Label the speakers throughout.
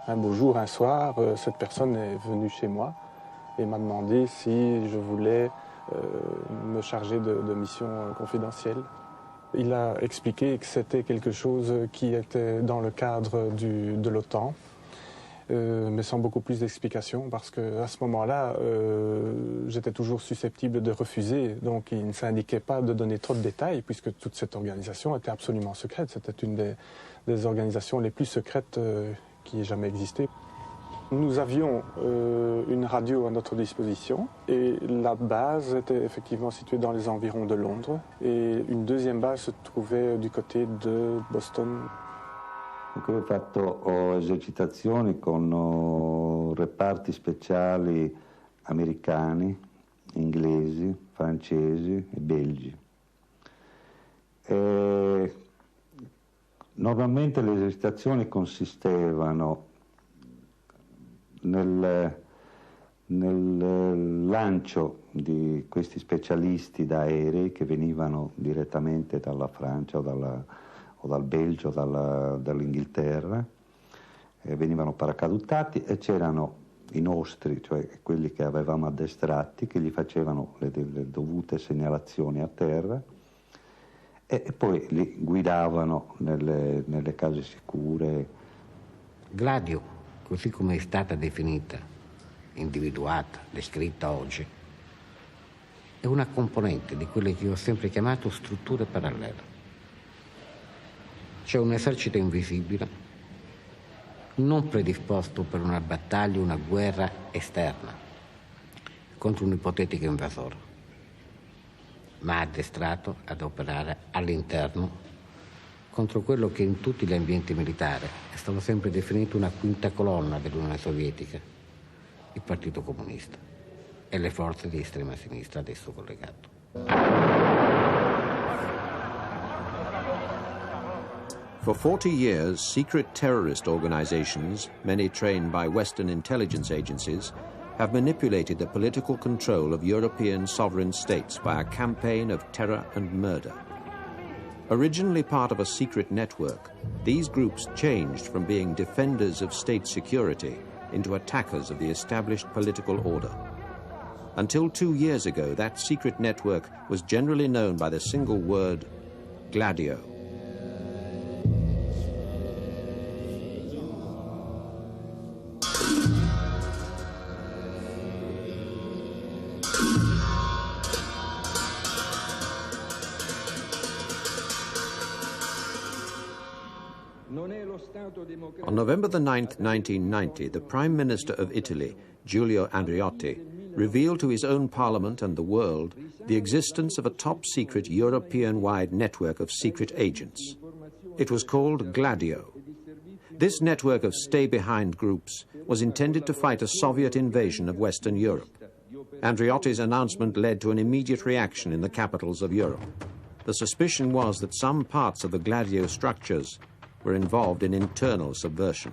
Speaker 1: Un beau jour, un soir, cette personne est venue chez moi et m'a demandé si je voulais me charger de missions confidentielles. Il a expliqué que c'était quelque chose qui était dans le cadre de l'OTAN, mais sans beaucoup plus d'explications, parce qu'à ce moment-là, j'étais toujours susceptible de refuser. Donc il ne s'indiquait pas de donner trop de détails, puisque toute cette organisation était absolument secrète. C'était une des organisations les plus secrètes qui ait jamais existé. Nous avions une radio à notre disposition et la base était effectivement située dans les environs de Londres et une deuxième base se trouvait du côté de Boston.
Speaker 2: Donc, ho fatto esercitazioni con reparti speciali americani, inglesi, francesi e belgi. Normalmente le esercitazioni consistevano nel lancio di questi specialisti da aerei che venivano direttamente dalla Francia o dal Belgio o dall'Inghilterra, venivano paracadutati e c'erano i nostri, cioè quelli che avevamo addestrati, che gli facevano le dovute segnalazioni a terra e poi li guidavano nelle case sicure.
Speaker 3: Gladio, così come è stata definita, individuata, descritta oggi, è una componente di quelle che ho sempre chiamato strutture parallele. C'è un esercito invisibile, non predisposto per una battaglia, una guerra esterna contro un ipotetico invasore, ma addestrato ad operare all'interno contro quello che in tutti gli ambienti militari è stato sempre definito una quinta colonna dell'Unione Sovietica, il Partito Comunista e le forze di estrema sinistra ad esso collegato.
Speaker 4: For 40 years, secret terrorist organizations, many trained by Western intelligence agencies, have manipulated the political control of European sovereign states by a campaign of terror and murder. Originally part of a secret network, these groups changed from being defenders of state security into attackers of the established political order. Until 2 years ago, that secret network was generally known by the single word, Gladio. On November the 9th, 1990, the Prime Minister of Italy, Giulio Andreotti, revealed to his own parliament and the world the existence of a top-secret European-wide network of secret agents. It was called Gladio. This network of stay-behind groups was intended to fight a Soviet invasion of Western Europe. Andreotti's announcement led to an immediate reaction in the capitals of Europe. The suspicion was that some parts of the Gladio structures were involved in internal subversion.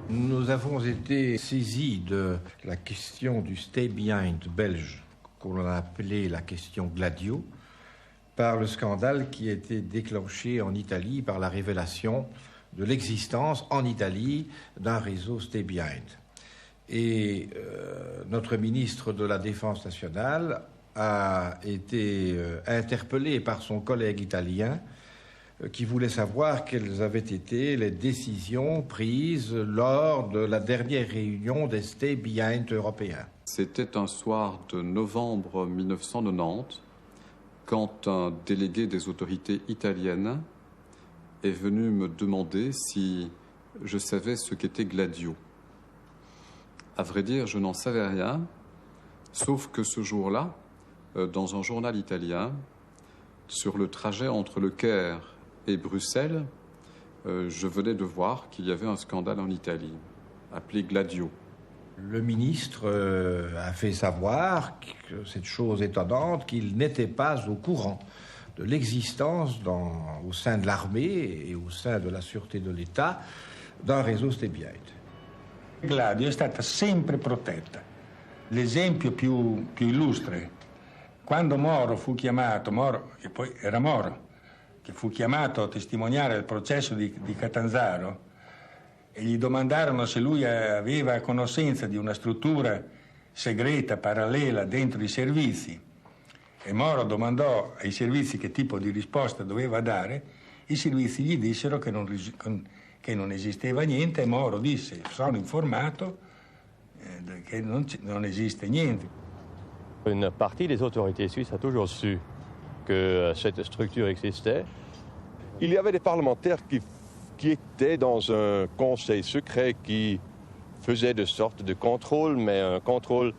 Speaker 5: Nous avons été saisis de la question du stay behind belge, qu'on a appelé la question Gladio, par le scandale qui a été déclenché en Italie par la révélation de l'existence en Italie d'un réseau stay behind. Et notre ministre de la Défense nationale a été interpellé par son collègue italien qui voulait savoir quelles avaient été les décisions prises lors de la dernière réunion des Stay Behind européens.
Speaker 6: C'était un soir de novembre 1990 quand un délégué des autorités italiennes est venu me demander si je savais ce qu'était Gladio. À vrai dire, je n'en savais rien, sauf que ce jour-là, dans un journal italien, sur le trajet entre Le Caire et Bruxelles, je venais de voir qu'il y avait un scandale en Italie, appelé Gladio.
Speaker 5: Le ministre a fait savoir que cette chose étonnante, qu'il n'était pas au courant de l'existence au sein de l'armée et au sein de la sûreté de l'État d'un réseau stay behind.
Speaker 7: Gladio è stata sempre protetta. L'esempio più illustre Quando Moro fu chiamato, Moro, che poi era Moro, che fu chiamato a testimoniare il processo di Catanzaro, e gli domandarono se lui aveva conoscenza di una struttura segreta, parallela, dentro i servizi, e Moro domandò ai servizi che tipo di risposta doveva dare, i servizi gli dissero che non esisteva niente, e Moro disse: sono informato che non esiste niente.
Speaker 8: Une partie des autorités suisses a toujours su que cette structure existait.
Speaker 9: Il y avait des parlementaires qui étaient dans un conseil secret qui faisait de sorte de contrôle, mais un contrôle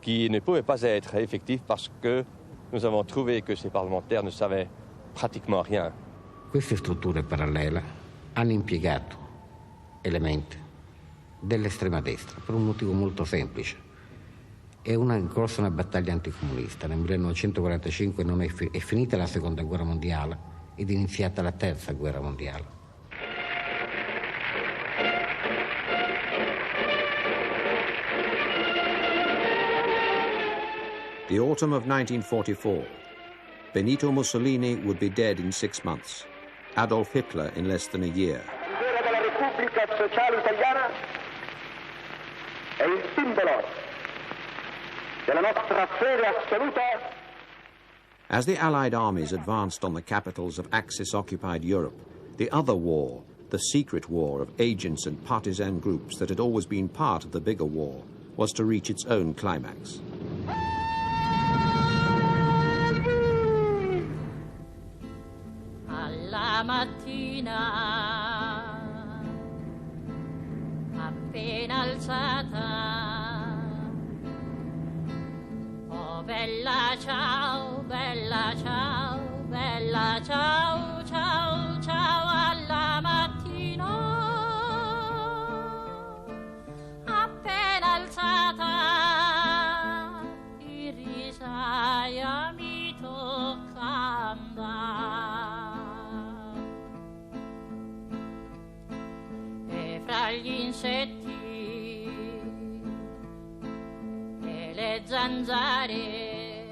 Speaker 9: qui ne pouvait pas être effectif parce que nous avons trouvé que ces parlementaires ne savaient pratiquement rien.
Speaker 3: Queste strutture parallele hanno impiegato elementi dell'estrema destra per un motivo molto semplice. È in corso una battaglia anticomunista. Nel 1945 è finita la Seconda Guerra Mondiale ed è iniziata la Terza Guerra Mondiale.
Speaker 4: The autumn of 1944. Benito Mussolini would be dead in 6 months. Adolf Hitler in less than a year.
Speaker 10: La bandera della Repubblica Sociale Italiana è il simbolo della nostra fede assoluta.
Speaker 4: As the Allied armies advanced on the capitals of Axis-occupied Europe, the other war, the secret war of agents and partisan groups that had always been part of the bigger war, was to reach its own climax.
Speaker 11: Alla mattina, appena alzata, oh bella ciao, bella ciao, bella ciao, ciao, ciao, alla mattina, appena alzata, in risaia mi tocca andare, e fra gli insetti e le zanzare,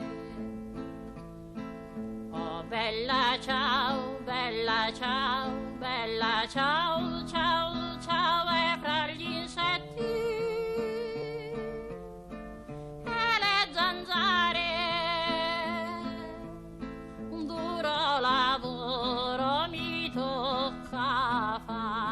Speaker 11: oh bella ciao, bella ciao, bella ciao, ciao, ciao, e fra gli insetti e le zanzare un duro lavoro mi tocca fare.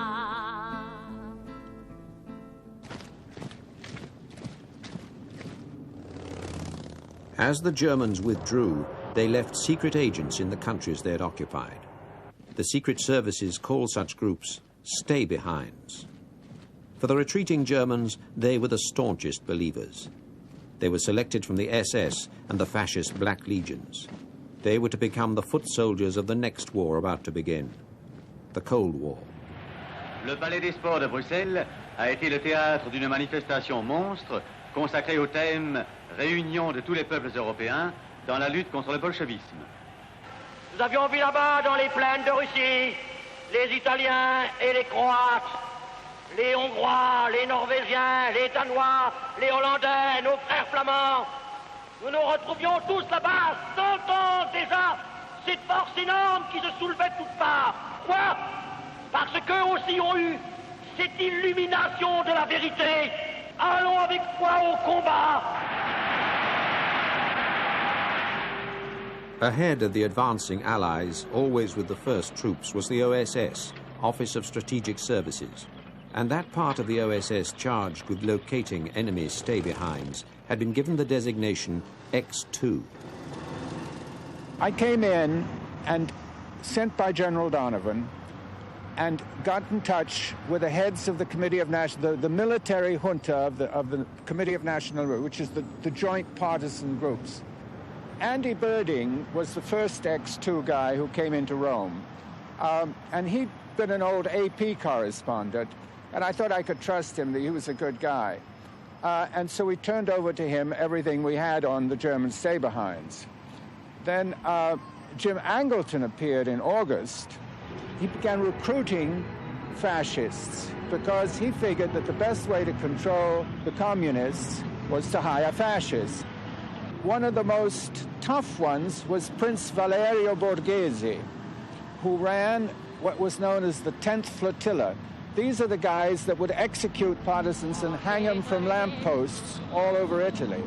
Speaker 4: As the Germans withdrew, they left secret agents in the countries they had occupied. The secret services called such groups stay-behinds. For the retreating Germans, they were the staunchest believers. They were selected from the SS and the fascist Black Legions. They were to become the foot soldiers of the next war about to begin, the Cold War.
Speaker 12: Le Palais des Sports de Bruxelles a été le théâtre d'une manifestation monstre consacrée au thème « Réunion de tous les peuples européens dans la lutte contre le bolchevisme ».
Speaker 10: Nous avions vu là-bas, dans les plaines de Russie, les Italiens et les Croates, les Hongrois, les Norvégiens, les Danois, les Hollandais, nos frères flamands. Nous nous retrouvions tous là-bas, 100 ans déjà, cette force énorme qui se soulevait de toutes parts. Pourquoi? Parce qu'eux aussi ont eu cette illumination de la vérité. Allons avec foi au combat.
Speaker 4: Ahead of the advancing Allies, always with the first troops, was the OSS, Office of Strategic Services. And that part of the OSS charged with locating enemy stay-behinds had been given the designation X2.
Speaker 13: I came in and sent by General Donovan and got in touch with the heads of the Committee of National, the military junta of the Committee of National, which is the joint partisan groups. Andy Birding was the first X2 guy who came into Rome. And he'd been an old AP correspondent, and I thought I could trust him, that he was a good guy. And so we turned over to him everything we had on the German stay-behinds. Then Jim Angleton appeared in August. He began recruiting fascists because he figured that the best way to control the communists was to hire fascists. One of the most tough ones was Prince Valerio Borghese, who ran what was known as the 10th Flotilla. These are the guys that would execute partisans and hang them from lampposts all over Italy.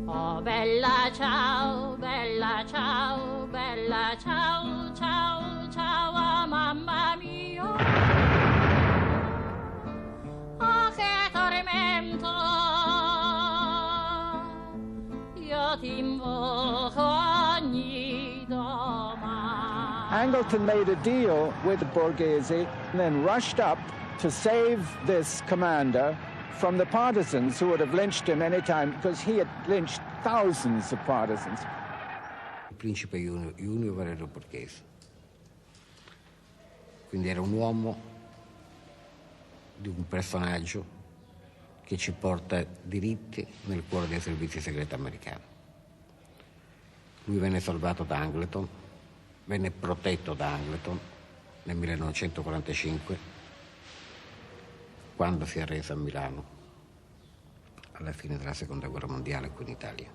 Speaker 11: Oh, bella ciao, bella ciao, bella ciao, ciao, ciao, mamma mia. Oh, che tormento, io ti invoco ogni domani.
Speaker 13: Angleton made a deal with Borghese and then rushed up to save this commander from the partisans who would have lynched him any time, because he had lynched thousands of partisans.
Speaker 3: Il principe Junio Valerio Borghese. Quindi era un uomo di un personaggio che ci porta diritti nel cuore dei servizi segreti americani. Lui venne salvato da Angleton, venne protetto da Angleton nel 1945, quando si è arreso a Milano alla fine della Seconda Guerra Mondiale qui in Italia.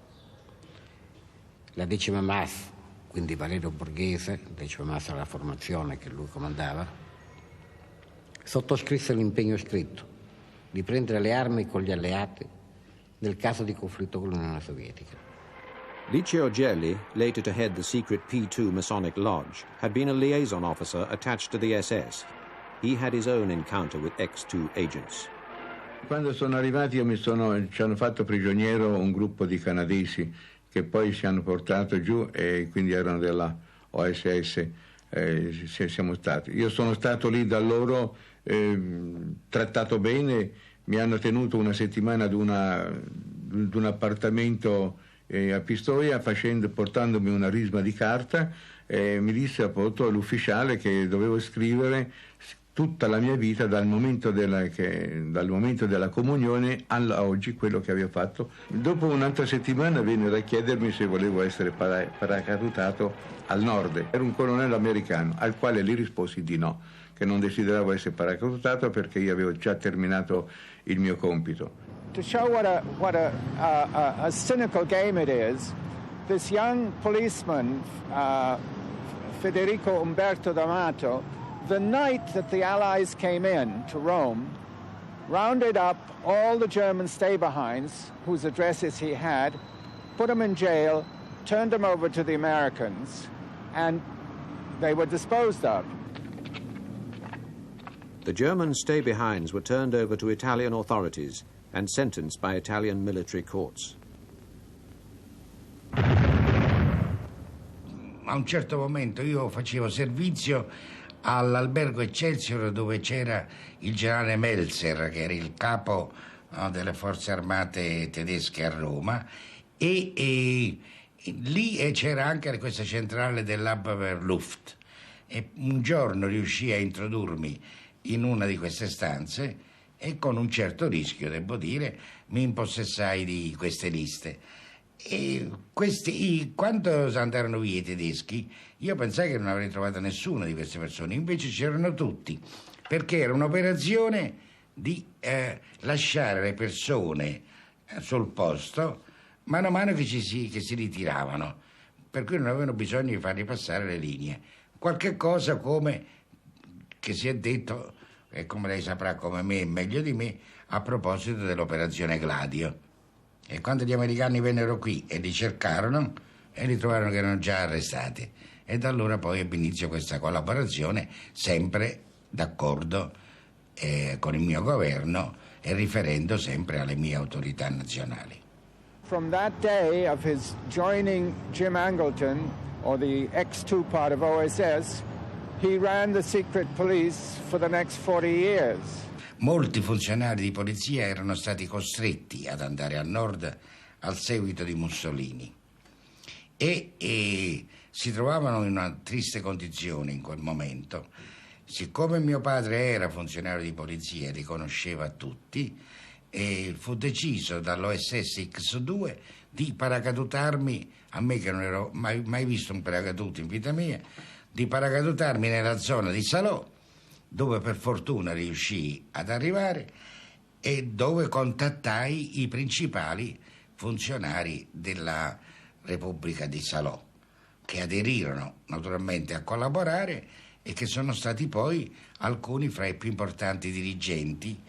Speaker 3: La 10ª MAS, quindi Valerio Borghese, 10ª MAS era la formazione che lui comandava, sottoscrisse l'impegno scritto di prendere le armi con gli alleati nel caso di conflitto con l'Unione Sovietica.
Speaker 4: Licio Gelli, later to head the secret P2 Masonic Lodge, had been a liaison officer attached to the SS. He had his own encounter with X2 agents.
Speaker 14: Quando sono arrivati ci hanno fatto prigioniero un gruppo di canadesi che poi ci hanno portato giù e quindi erano della OSS, siamo stati. Io sono stato lì da loro, trattato bene, mi hanno tenuto una settimana ad un appartamento a Pistoia portandomi una risma di carta, mi disse appunto l'ufficiale che dovevo scrivere tutta la mia vita dal momento della comunione a oggi, quello che avevo fatto. Dopo un'altra settimana vennero a chiedermi se volevo essere paracadutato al nord. Era un colonnello americano al quale gli risposi di no, che non desideravo essere paracadutato perché io avevo già terminato il mio compito.
Speaker 13: To show what a cynical game it is, this young policeman, Federico Umberto D'Amato, the night that the Allies came in to Rome, rounded up all the German stay-behinds whose addresses he had, put them in jail, turned them over to the Americans, and they were disposed of.
Speaker 4: The German stay-behinds were turned over to Italian authorities and sentenced by Italian military courts.
Speaker 15: A un certo momento io facevo servizio all'albergo Excelsior, dove c'era il generale Meltzer, che era il capo delle forze armate tedesche a Roma, e lì c'era anche questa centrale dell'Abwehrluft, e un giorno riuscii a introdurmi in una di queste stanze e con un certo rischio, devo dire, mi impossessai di queste liste. E quando andarono via i tedeschi, io pensai che non avrei trovato nessuna di queste persone, invece c'erano tutti, perché era un'operazione di lasciare le persone sul posto mano a mano che si ritiravano, per cui non avevano bisogno di fargli passare le linee. Qualche cosa come che si è detto, e come lei saprà come me e meglio di me, a proposito dell'operazione Gladio. E quando gli americani vennero qui e li cercarono e li trovarono che erano già arrestati, e da allora poi ebbe inizio questa collaborazione, sempre d'accordo con il mio governo e riferendo sempre alle mie autorità nazionali.
Speaker 13: From that day of his joining Jim Angleton, or the X2 part of OSS, he ran the secret police for the next 40 years.
Speaker 15: Molti funzionari di polizia erano stati costretti ad andare al nord al seguito di Mussolini e si trovavano in una triste condizione in quel momento. Siccome mio padre era funzionario di polizia e li conosceva tutti, fu deciso dall'OSS X2 di paracadutarmi, a me che non ero mai visto un paracaduto in vita mia, di paracadutarmi nella zona di Salò, dove per fortuna riuscii ad arrivare e dove contattai i principali funzionari della Repubblica di Salò, che aderirono naturalmente a collaborare e che sono stati poi alcuni fra i più importanti dirigenti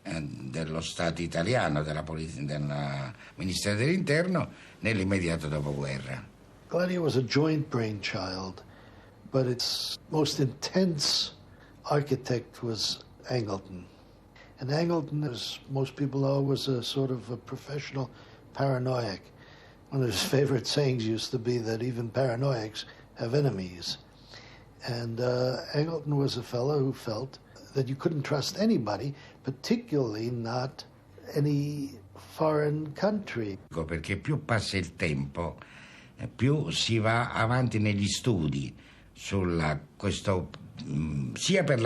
Speaker 15: dello Stato italiano, del Ministero dell'Interno, nell'immediato dopoguerra.
Speaker 16: Gladio was a joint brainchild, but its most intense architect was Angleton. And Angleton, as most people know, was a sort of a professional paranoiac. One of his favorite sayings used to be that even paranoiacs have enemies. And Angleton was a fellow who felt that you couldn't trust anybody, particularly not any foreign country.
Speaker 15: Perché più passa il tempo, più si va avanti negli studi sulla questo sia per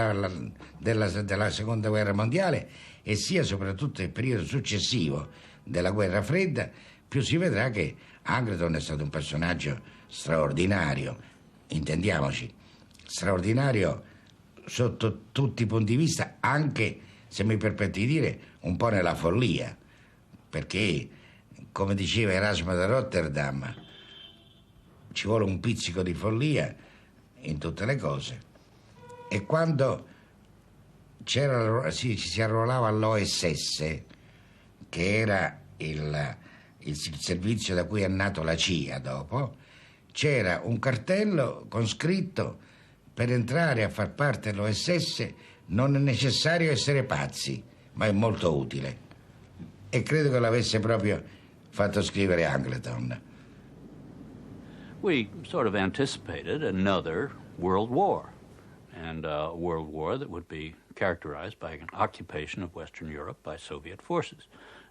Speaker 15: della Seconda Guerra Mondiale e sia soprattutto nel periodo successivo della Guerra Fredda, più si vedrà che Angleton è stato un personaggio straordinario, intendiamoci, straordinario sotto tutti i punti di vista, anche, se mi permetti di dire, un po' nella follia, perché, come diceva Erasmo da Rotterdam, ci vuole un pizzico di follia in tutte le cose. E quando ci si arruolava all'OSS, che era il servizio da cui è nato la CIA dopo, c'era un cartello con scritto: per entrare a far parte dell'OSS non è necessario essere pazzi, ma è molto utile. E credo che l'avesse proprio fatto scrivere Angleton.
Speaker 17: We sort of anticipated another world war, and a world war that would be characterized by an occupation of Western Europe by Soviet forces.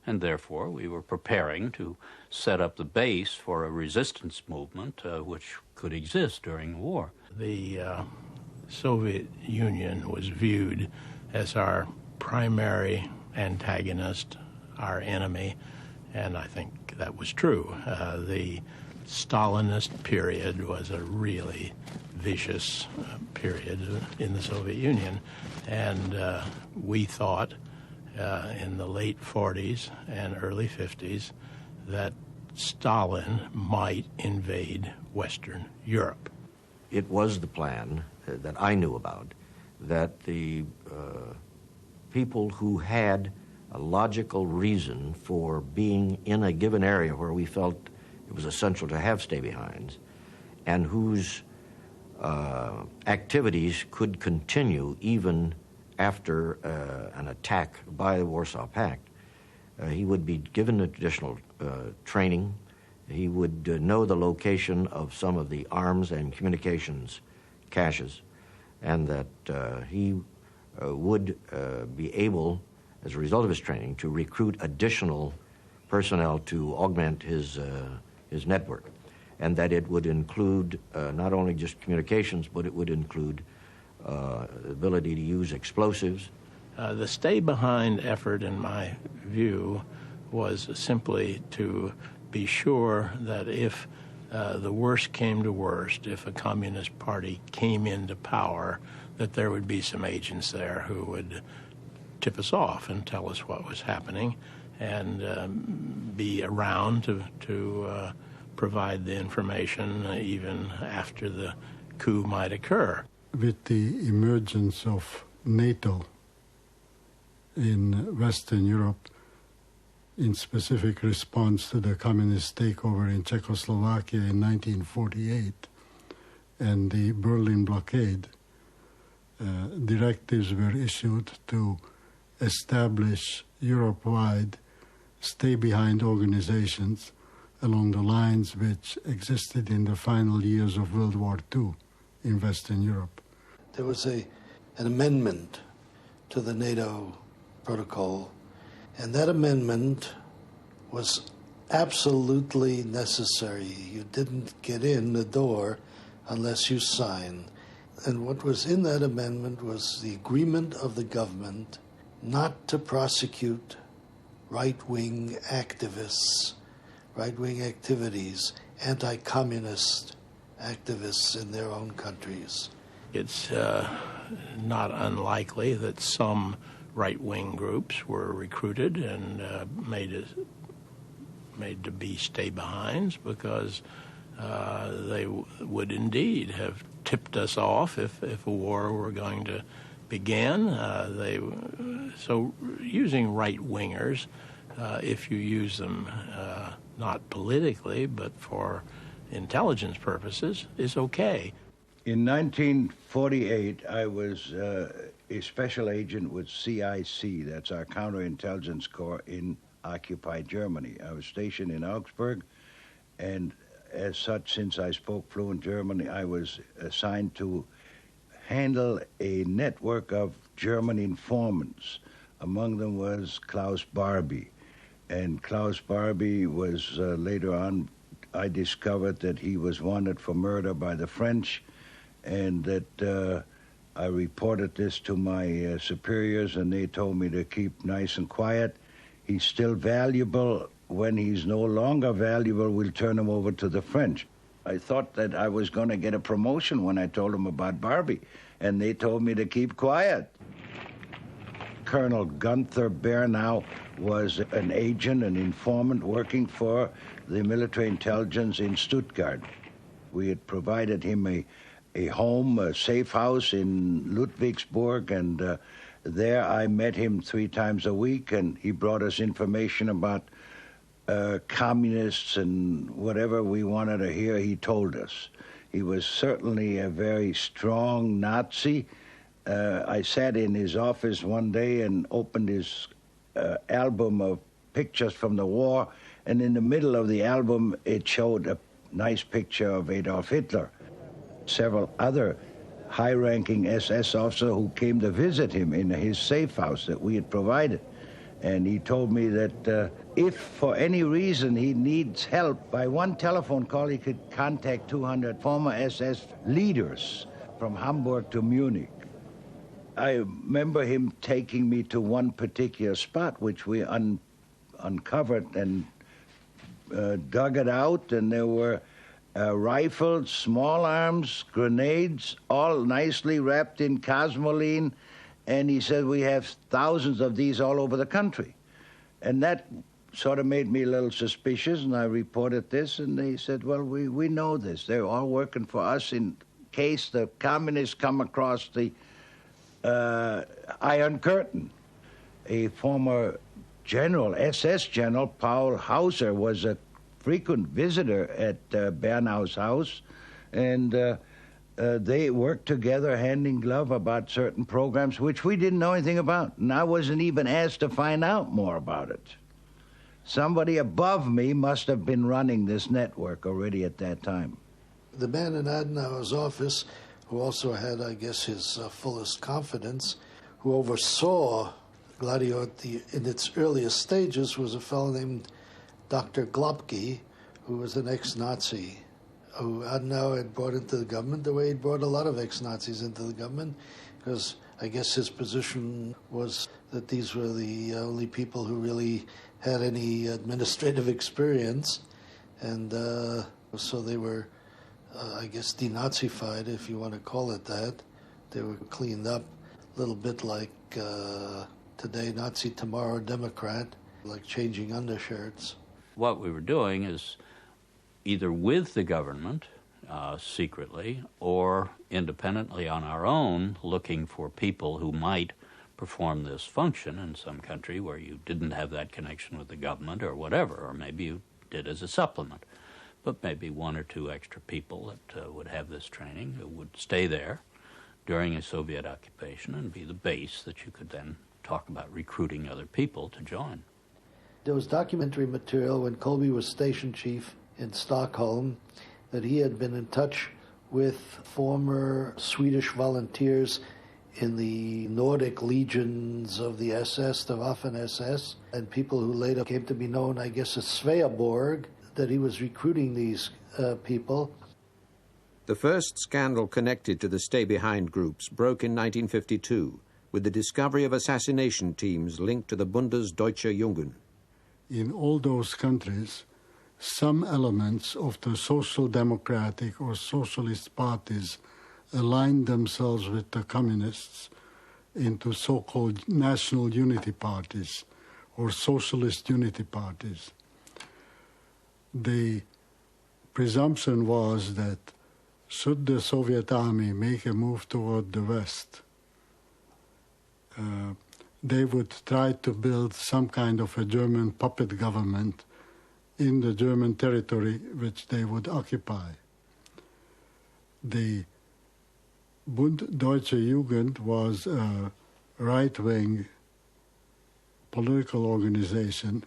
Speaker 17: And therefore we were preparing to set up the base for a resistance movement which could exist during the war.
Speaker 18: The Soviet Union was viewed as our primary antagonist, our enemy, and I think that was true. The Stalinist period was a really vicious period in the Soviet Union, and we thought in the late 40s and early 50s that Stalin might invade Western Europe.
Speaker 19: It was the plan that I knew about, that the people who had a logical reason for being in a given area where we felt it was essential to have stay-behinds, and whose activities could continue even after an attack by the Warsaw Pact, he would be given additional training. He would know the location of some of the arms and communications caches, and that he would be able, as a result of his training, to recruit additional personnel to augment his network, and that it would include not only just communications, but it would include ability to use explosives.
Speaker 18: The stay-behind effort, in my view, was simply to be sure that if the worst came to worst, if a communist party came into power, that there would be some agents there who would tip us off and tell us what was happening, and be around to provide the information even after the coup might occur.
Speaker 20: With the emergence of NATO in Western Europe, in specific response to the communist takeover in Czechoslovakia in 1948 and the Berlin blockade, directives were issued to establish Europe-wide stay-behind organizations along the lines which existed in the final years of World War II in Western Europe.
Speaker 16: There was an amendment to the NATO protocol, and that amendment was absolutely necessary. You didn't get in the door unless you signed. And what was in that amendment was the agreement of the government not to prosecute right-wing activists, right-wing activities, anti-communist activists in their own countries.
Speaker 18: It's not unlikely that some right-wing groups were recruited and made made to be stay-behinds because they would indeed have tipped us off if a war were going to begin. So using right-wingers, if you use them not politically but for intelligence purposes, is okay.
Speaker 21: In 1948, I was a special agent with CIC, that's our counterintelligence corps in occupied Germany. I was stationed in Augsburg, and as such, since I spoke fluent German, I was assigned to handle a network of German informants. Among them was Klaus Barbie. And Klaus Barbie was later on, I discovered that he was wanted for murder by the French, and that I reported this to my superiors, and they told me to keep nice and quiet. He's still valuable. When he's no longer valuable, we'll turn him over to the French. I thought that I was going to get a promotion when I told them about Barbie, and they told me to keep quiet. Colonel Gunther Bernau was an agent, an informant working for the military intelligence in Stuttgart. We had provided him a home, a safe house in Ludwigsburg, and there I met him 3 times a week, and he brought us information about communists and whatever we wanted to hear, he told us. He was certainly a very strong Nazi. I sat in his office one day and opened his album of pictures from the war, and in the middle of the album it showed a nice picture of Adolf Hitler. Several other high-ranking SS officers who came to visit him in his safe house that we had provided. And he told me that if for any reason he needs help, by one telephone call he could contact 200 former SS leaders from Hamburg to Munich. I remember him taking me to one particular spot, which we uncovered and dug it out, and there were rifles, small arms, grenades, all nicely wrapped in cosmoline, and he said, we have thousands of these all over the country. And that sort of made me a little suspicious, and I reported this, and they said, well, we know this. They're all working for us in case the communists come across the Iron Curtain. A former general, SS general, Paul Hauser, was a frequent visitor at Bernau's house, and they worked together hand in glove about certain programs which we didn't know anything about, and I wasn't even asked to find out more about it. Somebody above me must have been running this network already at that time.
Speaker 16: The man in Adenauer's office, who also had, I guess, his fullest confidence, who oversaw Gladio in its earliest stages, was a fellow named Dr. Globke, who was an ex-Nazi, who Adenauer had brought into the government the way he brought a lot of ex-Nazis into the government, because I guess his position was that these were the only people who really had any administrative experience, and so they were, I guess, denazified, if you want to call it that. They were cleaned up a little bit like today Nazi, tomorrow Democrat, like changing undershirts.
Speaker 17: What we were doing is either with the government secretly or independently on our own, looking for people who might perform this function in some country where you didn't have that connection with the government or whatever, or maybe you did as a supplement. But maybe 1 or 2 extra people that would have this training who would stay there during a Soviet occupation and be the base that you could then talk about recruiting other people to join.
Speaker 16: There was documentary material when Colby was station chief in Stockholm that he had been in touch with former Swedish volunteers in the Nordic legions of the SS, the Waffen-SS, and people who later came to be known, I guess, as Sveaborg, that he was recruiting these people.
Speaker 4: The first scandal connected to the stay-behind groups broke in 1952 with the discovery of assassination teams linked to the Bundesdeutsche Jungen.
Speaker 20: In all those countries, some elements of the social democratic or socialist parties aligned themselves with the communists into so-called national unity parties or socialist unity parties. The presumption was that should the Soviet army make a move toward the West, they would try to build some kind of a German puppet government in the German territory which they would occupy. The Bund Deutsche Jugend was a right-wing political organization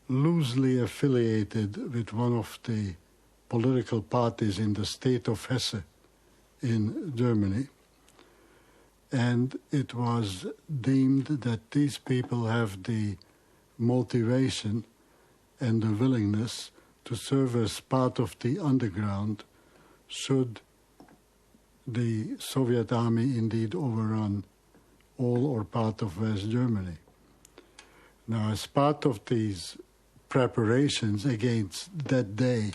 Speaker 20: loosely affiliated with one of the political parties in the state of Hesse in Germany. And it was deemed that these people have the motivation and the willingness to serve as part of the underground should the Soviet army indeed overrun all or part of West Germany. Now, as part of these preparations against that day,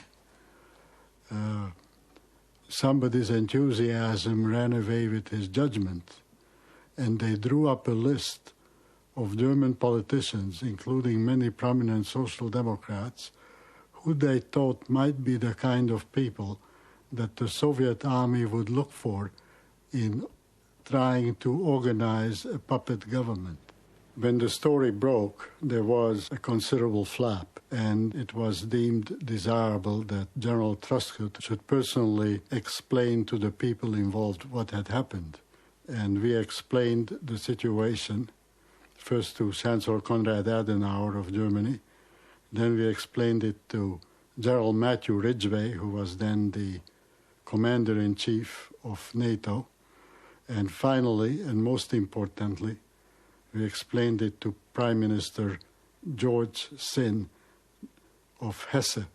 Speaker 20: somebody's enthusiasm ran away with his judgment, and they drew up a list of German politicians, including many prominent social democrats, who they thought might be the kind of people that the Soviet army would look for in trying to organize a puppet government. When the story broke, there was a considerable flap, and it was deemed desirable that General Truscott should personally explain to the people involved what had happened. And we explained the situation, first to Chancellor Konrad Adenauer of Germany, then we explained it to General Matthew Ridgway, who was then the Commander-in-Chief of NATO, and finally, and most importantly, we explained it to Prime Minister George Sinn of Hesse,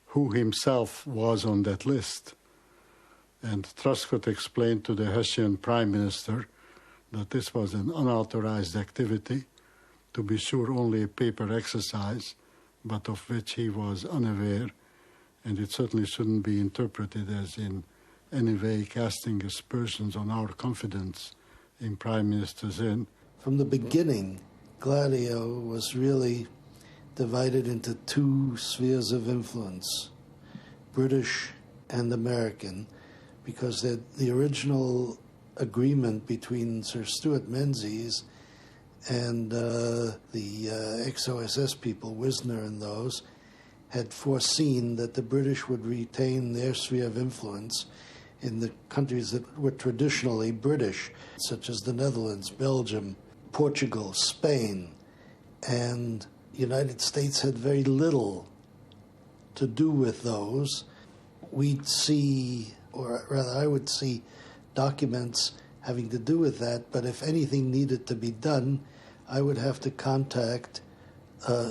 Speaker 20: who himself was on that list. And Truscott explained to the Hessian Prime Minister that this was an unauthorized activity, to be sure only a paper exercise, but of which he was unaware, and it certainly shouldn't be interpreted as in any way casting aspersions on our confidence in Prime Minister Sinn.
Speaker 16: From the beginning, Gladio was really divided into two spheres of influence, British and American, because the original agreement between Sir Stuart Menzies and the ex-OSS people, Wisner and those, had foreseen that the British would retain their sphere of influence in the countries that were traditionally British, such as the Netherlands, Belgium, Portugal, Spain, and the United States had very little to do with those. We'd see, or rather I would see, documents having to do with that, but if anything needed to be done, I would have to contact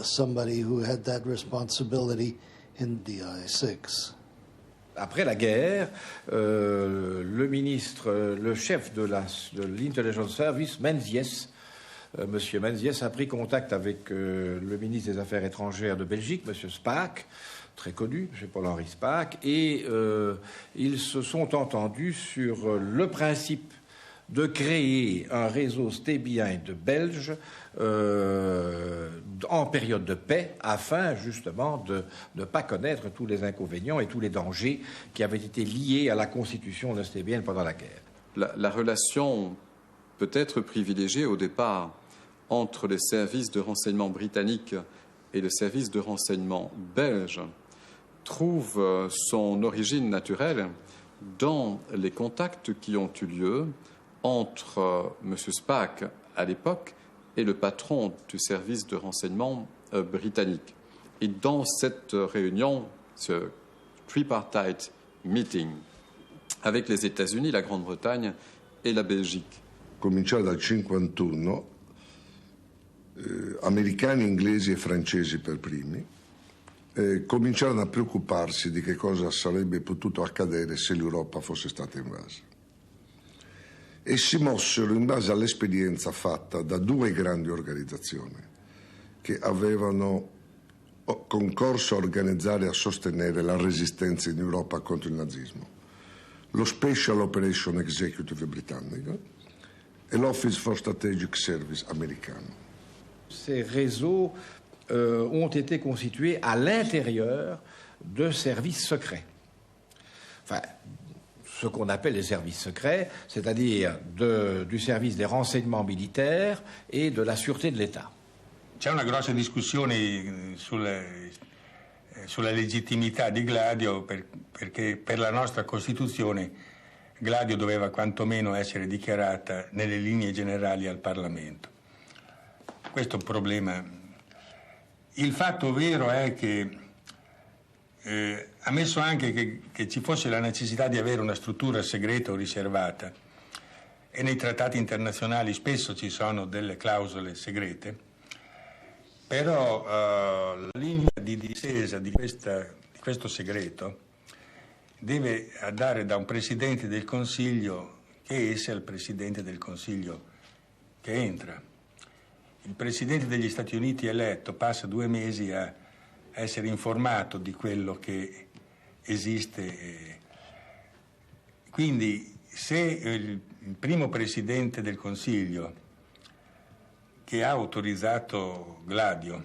Speaker 16: somebody who had that responsibility in DI6.
Speaker 5: Après la guerre, le chef de l'Intelligence Service, Menzies, Monsieur Menzies, a pris contact avec le ministre des Affaires étrangères de Belgique, Monsieur Spaak, très connu, M. Paul-Henri Spaak, et ils se sont entendus sur le principe de créer un réseau stay behind belge en période de paix, afin justement de ne pas connaître tous les inconvénients et tous les dangers qui avaient été liés à la constitution de stay behind pendant la guerre.
Speaker 6: La relation peut être privilégiée au départ entre les services de renseignement britanniques et le service de renseignement belge trouve son origine naturelle dans les contacts qui ont eu lieu entre M. Spaak à l'époque et le patron du service de renseignement britannique. Et dans cette réunion, ce tripartite meeting avec les États-Unis, la Grande-Bretagne et la Belgique.
Speaker 1: Cominciò dal 1951, americani, inglesi e francesi per primi cominciarono a preoccuparsi di che cosa sarebbe potuto accadere se l'Europa fosse stata invasa. E si mossero in base all'esperienza fatta da due grandi organizzazioni che avevano concorso a organizzare e a sostenere la resistenza in Europa contro il nazismo: lo Special Operation Executive britannico e l'Office for Strategic Service americano.
Speaker 5: Ces réseaux ont été constitués à l'intérieur de services secrets. Enfin, ce qu'on appelle les services secrets, c'est-à-dire du service des renseignements militaires et de la sûreté de l'État.
Speaker 7: C'è una grossa discussione sulla legittimità di Gladio perché per la nostra Costituzione Gladio doveva quantomeno essere dichiarata nelle linee generali al Parlamento. Questo è un problema. Il fatto vero è che ammesso anche che ci fosse la necessità di avere una struttura segreta o riservata, e nei trattati internazionali spesso ci sono delle clausole segrete, però la linea di difesa di questo segreto deve andare da un Presidente del Consiglio che sia il Presidente del Consiglio che entra. Il Presidente degli Stati Uniti eletto passa 2 mesi a essere informato di quello che esiste. Quindi se il primo Presidente del Consiglio che ha autorizzato Gladio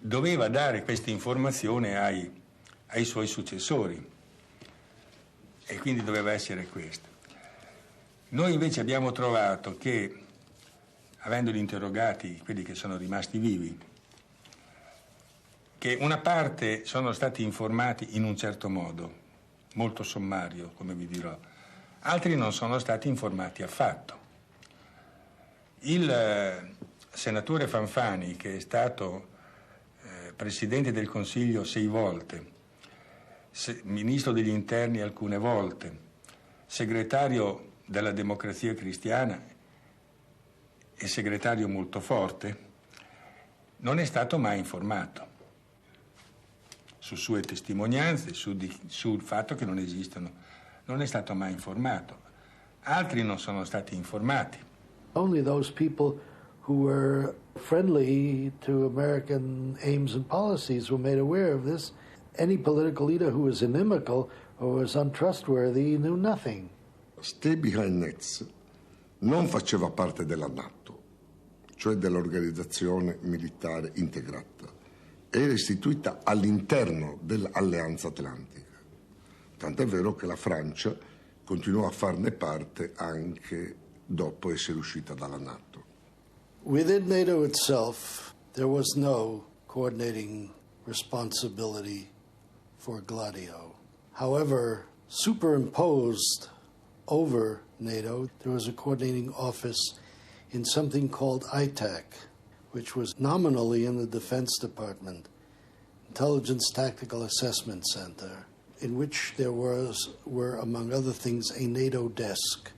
Speaker 7: doveva dare questa informazione ai suoi successori e quindi doveva essere questo. Noi invece abbiamo trovato che, avendoli interrogati quelli che sono rimasti vivi, che una parte sono stati informati in un certo modo, molto sommario, come vi dirò, altri non sono stati informati affatto. Il senatore Fanfani, che è stato Presidente del Consiglio 6 volte, Ministro degli Interni alcune volte, Segretario della Democrazia Cristiana e segretario molto forte, non è stato mai informato su sue testimonianze, sul fatto che non esistono. Non è stato mai informato. Altri non sono stati informati.
Speaker 16: Only those people who were friendly to American aims and policies were made aware of this. Any political leader who was inimical or was untrustworthy knew nothing.
Speaker 1: Stay Behind Nets non faceva parte della NATO, cioè dell'organizzazione militare integrata. Era istituita all'interno dell'Alleanza Atlantica. Tant'è vero che la Francia continuò a farne parte anche dopo essere uscita dalla NATO.
Speaker 16: Within NATO itself, there was no coordinating responsibility for Gladio. However, superimposed over NATO, there was a coordinating office in something called ITAC, which was nominally in the Defense Department, Intelligence Tactical Assessment Center, in which there were, among other things, a NATO desk.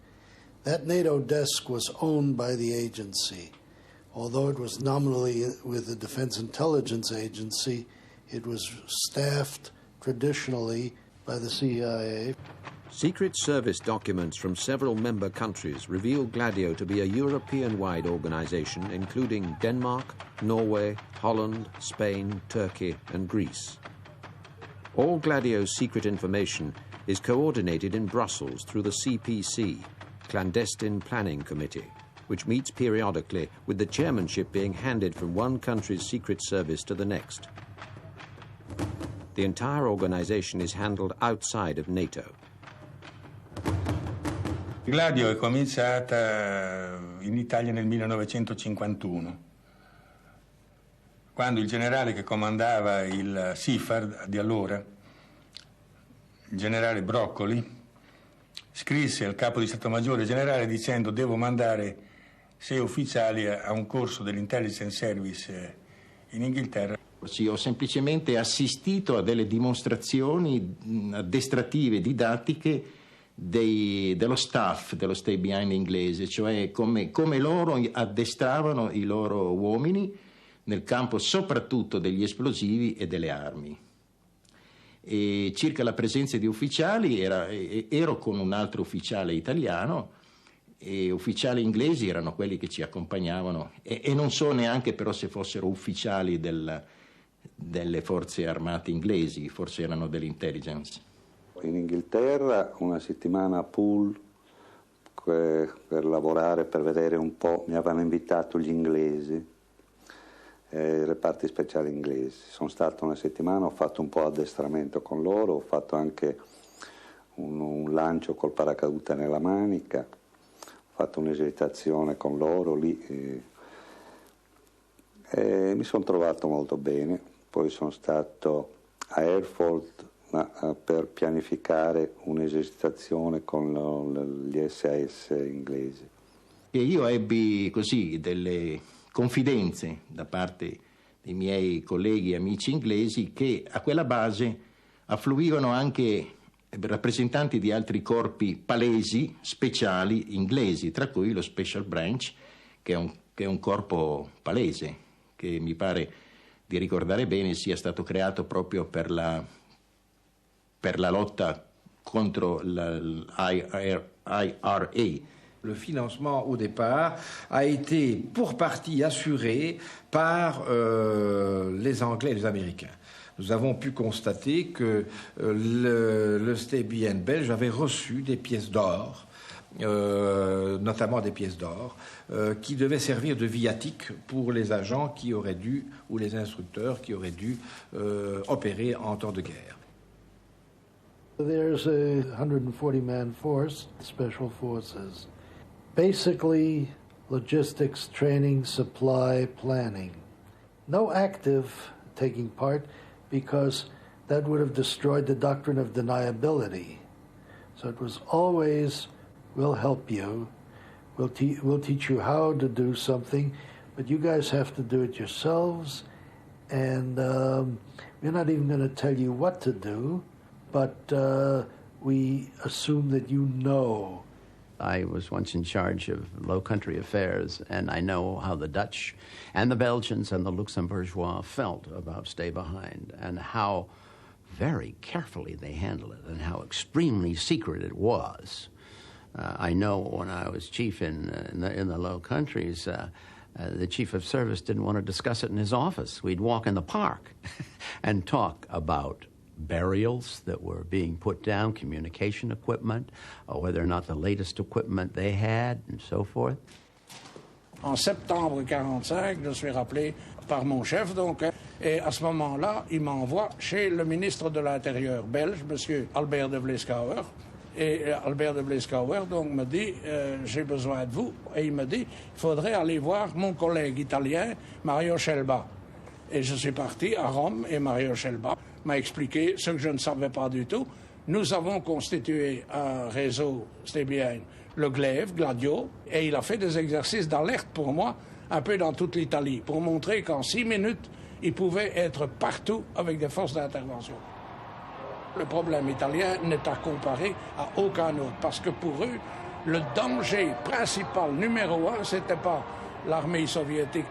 Speaker 16: That NATO desk was owned by the agency. Although it was nominally with the Defense Intelligence Agency, it was staffed traditionally by the CIA.
Speaker 4: Secret Service documents from several member countries reveal Gladio to be a European-wide organization including Denmark, Norway, Holland, Spain, Turkey and Greece. All Gladio's secret information is coordinated in Brussels through the CPC, Clandestine Planning Committee, which meets periodically with the chairmanship being handed from one country's secret service to the next. The entire organization is handled outside of NATO.
Speaker 7: Gladio è cominciata in Italia nel 1951, quando il generale che comandava il SIFAR di allora, il generale Broccoli, scrisse al capo di Stato Maggiore generale dicendo: devo mandare 6 ufficiali a un corso dell'intelligence service in Inghilterra.
Speaker 2: Sì, ho semplicemente assistito a delle dimostrazioni addestrative, didattiche dello staff dello Stay Behind inglese, cioè come loro addestravano i loro uomini nel campo soprattutto degli esplosivi e delle armi. E circa la presenza di ufficiali, ero con un altro ufficiale italiano e ufficiali inglesi erano quelli che ci accompagnavano e non so neanche però se fossero ufficiali delle forze armate inglesi, forse erano dell'intelligence.
Speaker 22: In Inghilterra una settimana a pool per lavorare, per vedere un po', mi avevano invitato gli inglesi i reparti speciali inglesi. Sono stato una settimana, ho fatto un po' addestramento con loro, ho fatto anche un lancio col paracadute nella manica, ho fatto un'esercitazione con loro lì e mi sono trovato molto bene. Poi sono stato a Erfurt per pianificare un'esercitazione con gli SAS inglesi.
Speaker 2: E io ebbi così delle confidenze da parte dei miei colleghi e amici inglesi che a quella base affluivano anche rappresentanti di altri corpi palesi, speciali, inglesi, tra cui lo Special Branch, che è un corpo palese, che mi pare di ricordare bene sia stato creato proprio per la lotta contre l'IRA.
Speaker 5: Le financement au départ a été pour partie assuré par les Anglais et les Américains. Nous avons pu constater que le STBN belge avait reçu des pièces d'or, notamment des pièces d'or, qui devaient servir de viatique pour les agents qui auraient dû, ou les instructeurs qui auraient dû opérer en temps de guerre.
Speaker 16: There's a 140-man force, Special Forces. Basically, logistics, training, supply, planning. No active taking part because that would have destroyed the doctrine of deniability. So it was always, we'll help you, we'll teach you how to do something, but you guys have to do it yourselves, and we're not even going to tell you what to do, but we assume that you know.
Speaker 4: I was once in charge of Low Country affairs, and I know how the Dutch and the Belgians and the Luxembourgeois felt about Stay Behind, and how very carefully they handled it, and how extremely secret it was. I know when I was chief in the Low Countries, the chief of service didn't want to discuss it in his office. We'd walk in the park and talk about burials that were being put down, communication equipment, or whether or not the latest equipment they had, and so forth.
Speaker 8: En septembre 1945, je suis rappelé par mon chef, donc, et à ce moment-là, il m'envoie chez le ministre de l'Intérieur belge, M. Albert de Vleeskouwer. Et Albert de Vleeskouwer donc me dit j'ai besoin de vous, et il me dit il faudrait aller voir mon collègue italien Mario Scelba. Et je suis parti à Rome, et Mario Scelba m'a expliqué ce que je ne savais pas du tout. Nous avons constitué un réseau, c'était bien le Gladio, et il a fait des exercices d'alerte pour moi, un peu dans toute l'Italie, pour montrer qu'en 6 minutes, il pouvait être partout avec des forces d'intervention. Le problème italien n'est à comparer à aucun autre, parce que pour eux, le danger principal numéro 1, c'était pas l'armée soviétique,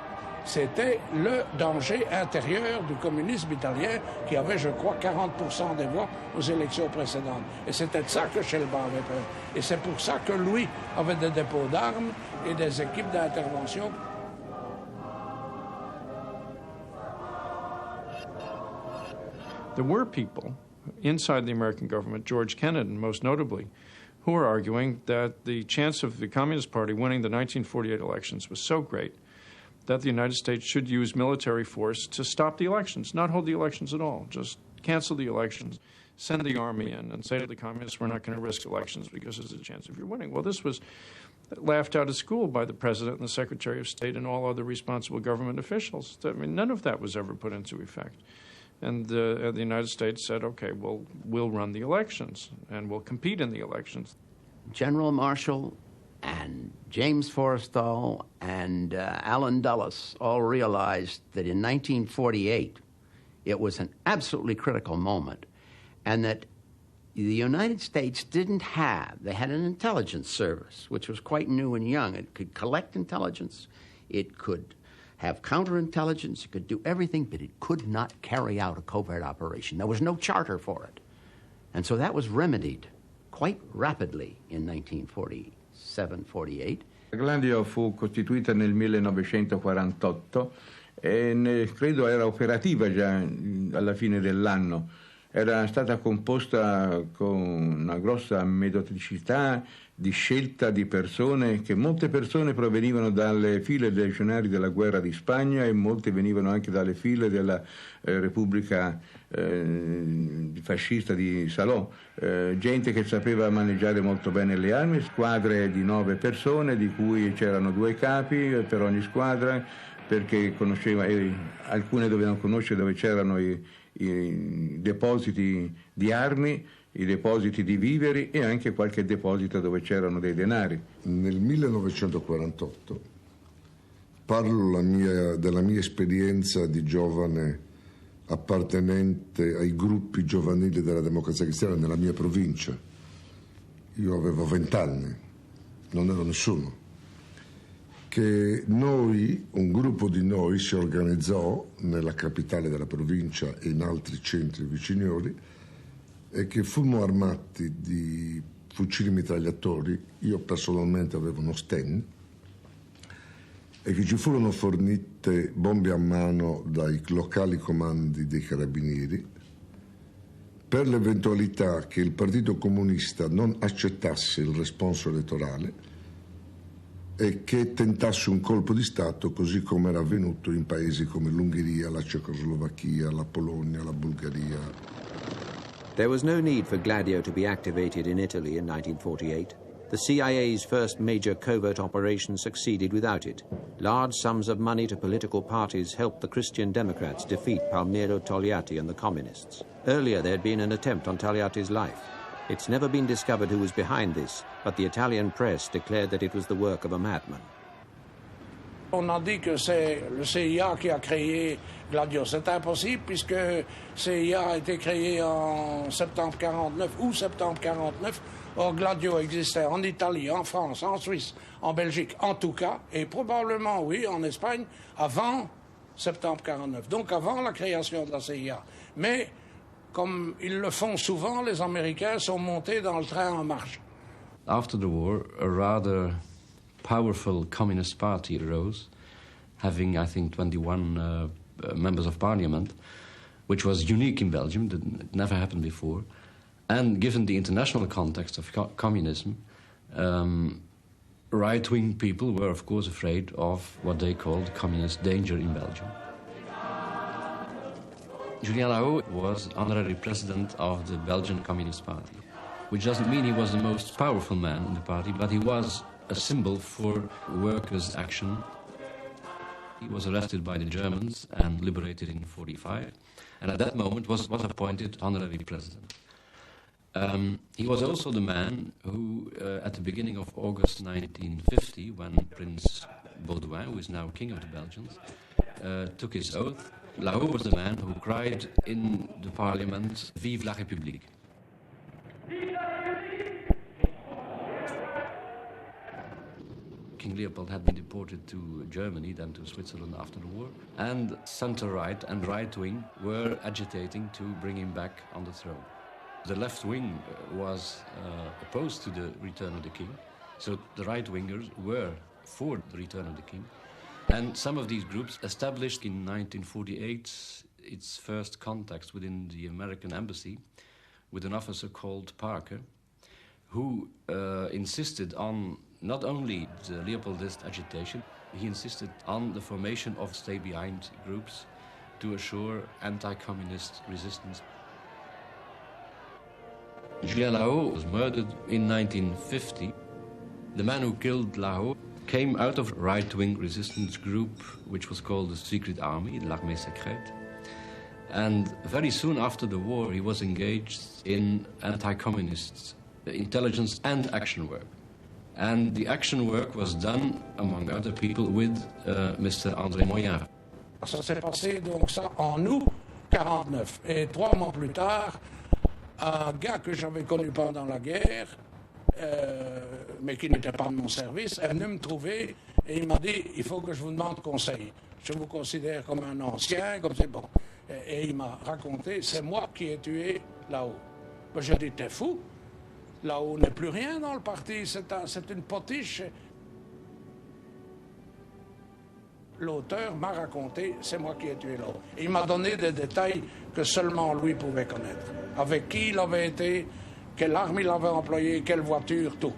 Speaker 8: c'était le danger intérieur du communisme italien qui avait, je crois, 40% des voix aux élections précédentes. Et c'était de ça que Scelba avait peur. Et c'est pour ça que lui avait des dépôts d'armes et des équipes d'intervention.
Speaker 9: There were people inside the American government, George Kennan most notably, who were arguing that the chance of the Communist Party winning the 1948 elections was so great that the United States should use military force to stop the elections, not hold the elections at all, just cancel the elections, send the army in and say to the communists, we're not going to risk elections because there's a chance of you winning. Well, this was laughed out of school by the President and the Secretary of State and all other responsible government officials. I mean, none of that was ever put into effect. And the United States said, okay, well, we'll run the elections and we'll compete in the elections.
Speaker 4: General Marshall and James Forrestal and Allen Dulles all realized that in 1948 it was an absolutely critical moment, and that the United States didn't have, they had an intelligence service, which was quite new and young. It could collect intelligence, it could have counterintelligence, it could do everything, but it could not carry out a covert operation. There was no charter for it. And so that was remedied quite rapidly in 1947-48.
Speaker 14: Gladio fu costituita nel 1948 e credo era operativa già alla fine dell'anno. Era stata composta con una grossa metodicità di scelta di persone, che molte persone provenivano dalle file dei legionari della guerra di Spagna e molte venivano anche dalle file della Repubblica fascista di Salò, gente che sapeva maneggiare molto bene le armi, squadre di 9 persone di cui c'erano 2 capi per ogni squadra, perché conosceva, alcune dovevano conoscere dove c'erano i depositi di armi, i depositi di viveri e anche qualche deposito dove c'erano dei denari.
Speaker 1: Nel 1948 parlo della mia esperienza di giovane appartenente ai gruppi giovanili della Democrazia Cristiana nella mia provincia. Io avevo 20 anni, non ero nessuno. Che noi, un gruppo di noi, si organizzò nella capitale della provincia e in altri centri viciniori e che fummo armati di fucili mitragliatori. Io personalmente avevo uno Sten e che ci furono fornite bombe a mano dai locali comandi dei carabinieri per l'eventualità che il Partito Comunista non accettasse il responso elettorale e che tentasse un colpo di Stato, così come era avvenuto in paesi come l'Ungheria, la Cecoslovacchia, la Polonia, la Bulgaria.
Speaker 4: There was no need for Gladio to be activated in Italy in 1948. The CIA's first major covert operation succeeded without it. Large sums of money to political parties helped the Christian Democrats defeat Palmiro Togliatti and the Communists. Earlier there had been an attempt on Togliatti's life. It's never been discovered who was behind this, but the Italian press declared that it was the work of a madman.
Speaker 8: On a dit que c'est le CIA qui a créé Gladio. C'est impossible puisque CIA a été créé en septembre 49 ou septembre 49. Or, Gladio existait en Italie, en France, en Suisse, en Belgique, en tout cas, et probablement, oui, en Espagne, avant septembre 49. Donc avant la création de la CIA. Mais comme ils le font souvent, les Américains sont montés dans le train en marche.
Speaker 10: After the war, a rather powerful Communist Party arose, having, I think, 21 members of parliament, which was unique in Belgium, it never happened before. And given the international context of communism, right-wing people were, of course, afraid of what they called communist danger in Belgium. Julien Lahaut was honorary president of the Belgian Communist Party, which doesn't mean he was the most powerful man in the party, but he was a symbol for workers' action. He was arrested by the Germans and liberated in 1945, and at that moment was appointed honorary president. He was also the man who, at the beginning of August 1950, when Prince Baudouin, who is now king of the Belgians, took his oath, Lahaut was the man who cried in the parliament, "Vive la République." King Leopold had been deported to Germany, then to Switzerland after the war, and center-right and right-wing were agitating to bring him back on the throne. The left wing was opposed to the return of the king, so the right-wingers were for the return of the king. And some of these groups established in 1948 its first contacts within the American embassy with an officer called Parker, who insisted on not only the Leopoldist agitation, he insisted on the formation of stay-behind groups to assure anti-communist resistance. Julien Lahaut was murdered in 1950. The man who killed Lahaut came out of a right-wing resistance group which was called the Secret Army, l'Armée Secrète. And very soon after the war, he was engaged in anti-communist intelligence and action work. And the action work was done, among other people, with Mr. André Moyen.
Speaker 8: Ça s'est passé donc ça en août 49. Et 3 mois plus tard, un gars que j'avais connu pendant la guerre, mais qui n'était pas de mon service, est venu me trouver et il m'a dit « Il faut que je vous demande conseil. Je vous considère comme un ancien, comme c'est bon. » Et il m'a raconté « C'est moi qui ai tué Lahaut. » J'ai dit « T'es fou? Lahaut n'est plus rien dans le parti, c'est une potiche. » L'auteur m'a raconté « C'est moi qui ai tué Lahaut. » Il m'a donné des détails que seulement lui pouvait connaître. Avec qui il avait été, quelle arme il avait employé, quelle voiture, tout.